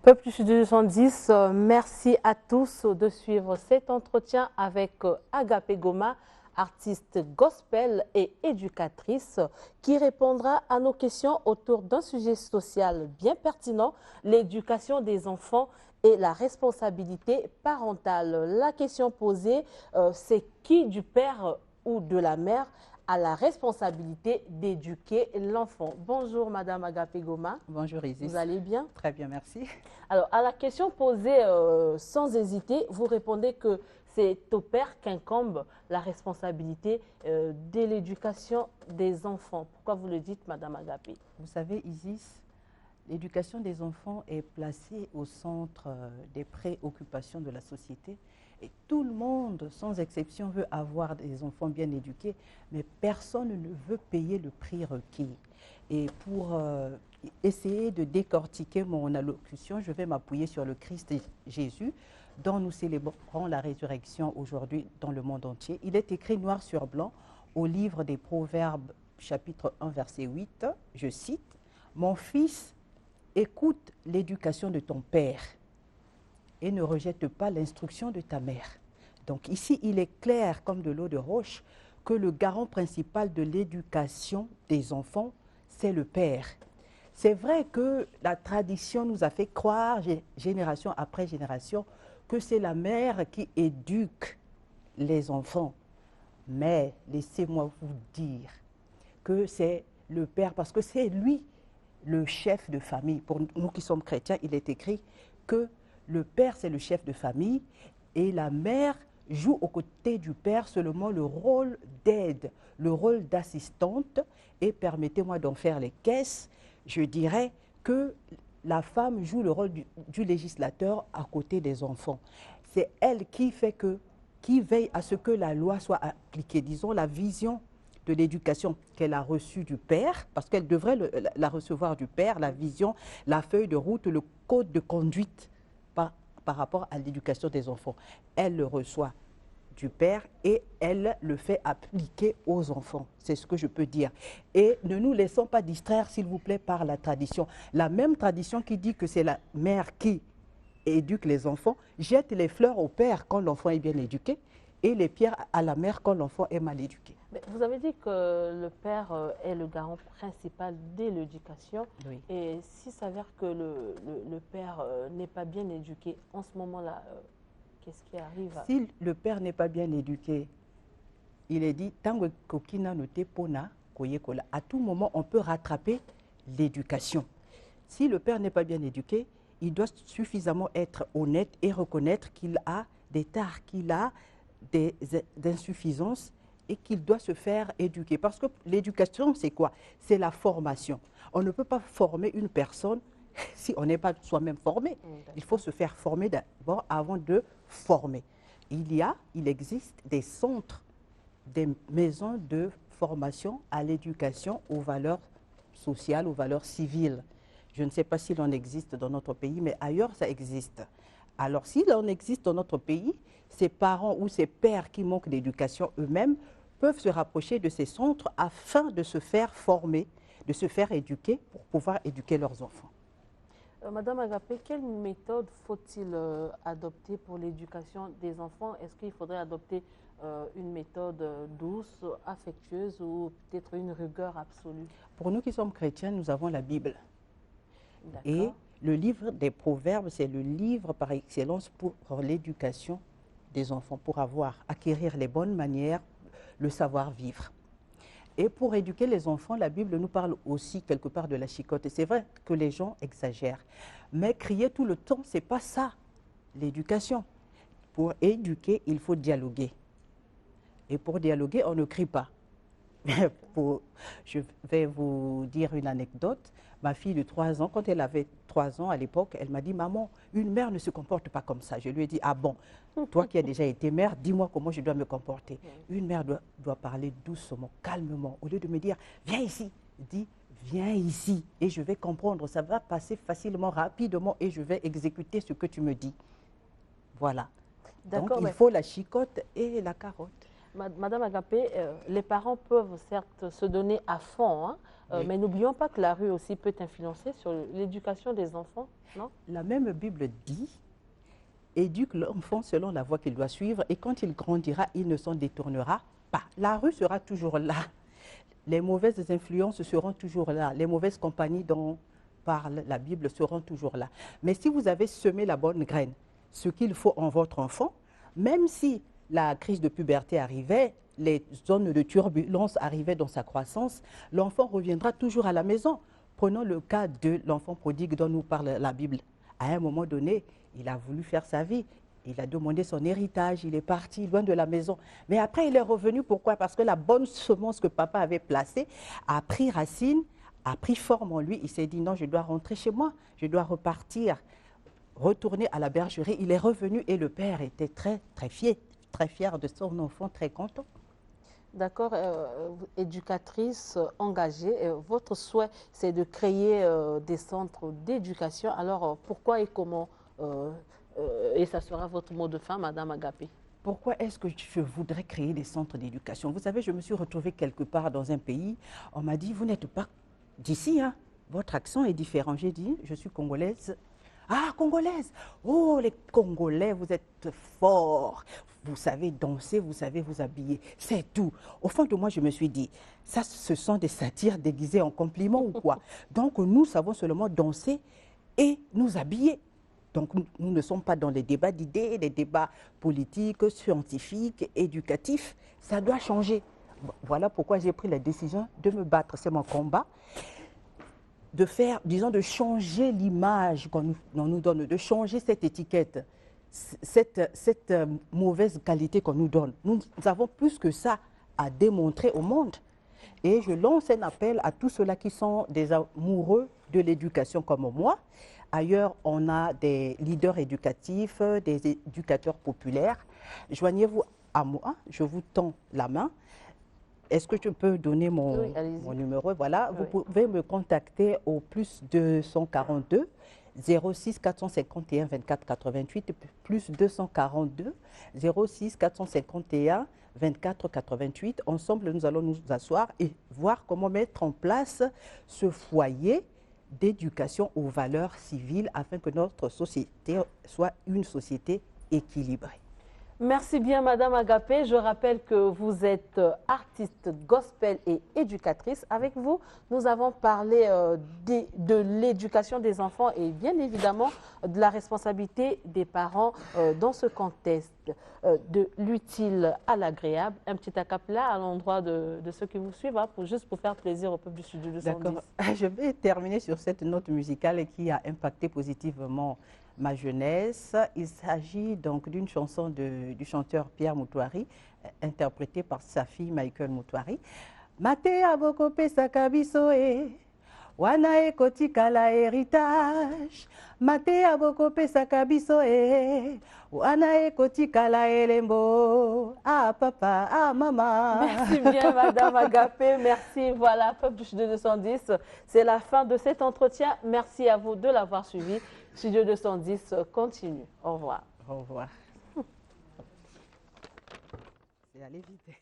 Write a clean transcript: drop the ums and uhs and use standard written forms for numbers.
Peuple du Sud 210, merci à tous de suivre cet entretien avec Agapé Goma, artiste gospel et éducatrice, qui répondra à nos questions autour d'un sujet social bien pertinent, l'éducation des enfants et la responsabilité parentale. La question posée, c'est qui du père ou de la mère a la responsabilité d'éduquer l'enfant. Bonjour Madame Agapé Goma. Bonjour Isis. Vous allez bien? Très bien, merci. Alors, à la question posée sans hésiter, vous répondez que c'est au père qu'incombe la responsabilité de l'éducation des enfants. Pourquoi vous le dites, Madame Agapé? Vous savez, Isis, l'éducation des enfants est placée au centre des préoccupations de la société. Et tout le monde, sans exception, veut avoir des enfants bien éduqués, mais personne ne veut payer le prix requis. Et pour essayer de décortiquer mon allocution, je vais m'appuyer sur le Christ Jésus, dont nous célébrons la résurrection aujourd'hui dans le monde entier. Il est écrit noir sur blanc au livre des Proverbes, chapitre 1, verset 8, je cite, « Mon fils, écoute l'éducation de ton père et ne rejette pas l'instruction de ta mère. » Donc ici, il est clair comme de l'eau de roche que le garant principal de l'éducation des enfants, c'est le père. C'est vrai que la tradition nous a fait croire, génération après génération, que c'est la mère qui éduque les enfants. Mais laissez-moi vous dire que c'est le père, parce que c'est lui le chef de famille. Pour nous qui sommes chrétiens, il est écrit que le père, c'est le chef de famille et la mère joue aux côtés du père seulement le rôle d'aide, le rôle d'assistante. Et permettez-moi d'en faire les caisses, je dirais que la femme joue le rôle du législateur à côté des enfants. C'est elle qui veille à ce que la loi soit appliquée. Disons, la vision de l'éducation qu'elle a reçue du père, parce qu'elle devrait la recevoir du père, la vision, la feuille de route, le code de conduite par rapport à l'éducation des enfants. Elle le reçoit du père et elle le fait appliquer aux enfants. C'est ce que je peux dire. Et ne nous laissons pas distraire, s'il vous plaît, par la tradition. La même tradition qui dit que c'est la mère qui éduque les enfants, jette les fleurs au père quand l'enfant est bien éduqué et les pierres à la mère quand l'enfant est mal éduqué. Mais vous avez dit que le père est le garant principal de l'éducation. Oui. Et s'il s'avère que le père n'est pas bien éduqué, en ce moment-là, qu'est-ce qui arrive? Si le père n'est pas bien éduqué, il est dit, à tout moment, on peut rattraper l'éducation. Si le père n'est pas bien éduqué, il doit suffisamment être honnête et reconnaître qu'il a des tares, qu'il a des insuffisances et qu'il doit se faire éduquer. Parce que l'éducation, c'est quoi? C'est la formation. On ne peut pas former une personne si on n'est pas soi-même formé. Il faut se faire former d'abord avant de former. Il existe des centres, des maisons de formation à l'éducation aux valeurs sociales, aux valeurs civiles. Je ne sais pas s'il en existe dans notre pays, mais ailleurs, ça existe. Alors, s'il en existe dans notre pays, ces parents ou ces pères qui manquent d'éducation eux-mêmes peuvent se rapprocher de ces centres afin de se faire former, de se faire éduquer pour pouvoir éduquer leurs enfants. Madame Agapé, quelle méthode faut-il adopter pour l'éducation des enfants? Est-ce qu'il faudrait adopter une méthode douce, affectueuse ou peut-être une rigueur absolue? Pour nous qui sommes chrétiens, nous avons la Bible. Et le livre des Proverbes, c'est le livre par excellence pour l'éducation des enfants, pour acquérir les bonnes manières, le savoir-vivre. Et pour éduquer les enfants, la Bible nous parle aussi quelque part de la chicotte. Et c'est vrai que les gens exagèrent. Mais crier tout le temps, ce n'est pas ça, l'éducation. Pour éduquer, il faut dialoguer. Et pour dialoguer, on ne crie pas. Je vais vous dire une anecdote. Ma fille de 3 ans, quand elle avait 3 ans à l'époque, elle m'a dit « Maman, une mère ne se comporte pas comme ça ». Je lui ai dit « Ah bon, toi qui as déjà été mère, dis-moi comment je dois me comporter ». Une mère doit parler doucement, calmement. Au lieu de me dire « Viens ici », dis « Viens ici » et je vais comprendre. Ça va passer facilement, rapidement et je vais exécuter ce que tu me dis. Voilà. Donc il faut la chicotte et la carotte. Madame Agapé, les parents peuvent certes se donner à fond, hein, Oui. mais n'oublions pas que la rue aussi peut influencer sur l'éducation des enfants, non? La même Bible dit, éduque l'enfant selon la voie qu'il doit suivre et quand il grandira, il ne s'en détournera pas. La rue sera toujours là. Les mauvaises influences seront toujours là. Les mauvaises compagnies dont parle la Bible seront toujours là. Mais si vous avez semé la bonne graine, ce qu'il faut en votre enfant, même si la crise de puberté arrivait, les zones de turbulence arrivaient dans sa croissance, l'enfant reviendra toujours à la maison. Prenons le cas de l'enfant prodigue dont nous parle la Bible. À un moment donné, il a voulu faire sa vie. Il a demandé son héritage, il est parti loin de la maison. Mais après, il est revenu. Pourquoi? Parce que la bonne semence que papa avait placée a pris racine, a pris forme en lui. Il s'est dit, non, je dois rentrer chez moi, je dois repartir, retourner à la bergerie. Il est revenu et le père était très fier de son enfant, très content. D'accord, éducatrice engagée, votre souhait, c'est de créer des centres d'éducation. Alors, pourquoi et comment et ça sera votre mot de fin, Madame Agapé? Pourquoi est-ce que je voudrais créer des centres d'éducation? Vous savez, je me suis retrouvée quelque part dans un pays. On m'a dit, vous n'êtes pas d'ici, hein? Votre accent est différent. J'ai dit, je suis congolaise. Ah, congolaise! Oh, les Congolais, vous êtes forts. Vous savez danser, vous savez vous habiller. C'est tout. Au fond de moi, je me suis dit, ça, ce sont des satires déguisés en compliments ou quoi? Donc, nous savons seulement danser et nous habiller. Donc, nous ne sommes pas dans les débats d'idées, les débats politiques, scientifiques, éducatifs. Ça doit changer. Voilà pourquoi j'ai pris la décision de me battre. C'est mon combat. De faire, disons, de changer l'image qu'on nous donne, de changer cette étiquette, cette mauvaise qualité qu'on nous donne. Nous avons plus que ça à démontrer au monde. Et je lance un appel à tous ceux-là qui sont des amoureux de l'éducation comme moi. Ailleurs, on a des leaders éducatifs, des éducateurs populaires. Joignez-vous à moi, je vous tends la main. Est-ce que tu peux donner mon numéro? Voilà, oui. Vous pouvez me contacter au plus 242 06 451 24 88 plus 242 06 451 24 88. Ensemble, nous allons nous asseoir et voir comment mettre en place ce foyer d'éducation aux valeurs civiles afin que notre société soit une société équilibrée. Merci bien, Madame Agapé. Je rappelle que vous êtes artiste gospel et éducatrice. Avec vous, nous avons parlé de l'éducation des enfants et bien évidemment de la responsabilité des parents dans ce contexte, de l'utile à l'agréable. Un petit acapella à l'endroit de ceux qui vous suivent, hein, juste pour faire plaisir au peuple du Studio 210. D'accord. Je vais terminer sur cette note musicale qui a impacté positivement ma jeunesse. Il s'agit donc d'une chanson du chanteur Pierre Moutouari, interprétée par sa fille Michael Moutouari. Mate aboko pesa kabiso e, wana ekotikala héritage. Mate aboko pesa kabiso e, wana ekotikala elembo. Ah papa, ah maman. Merci bien, Madame Agapé. Merci. Voilà, peuple du Studio 210. C'est la fin de cet entretien. Merci à vous de l'avoir suivi. Studio 210 continue. Au revoir. Au revoir. C'est allé vite.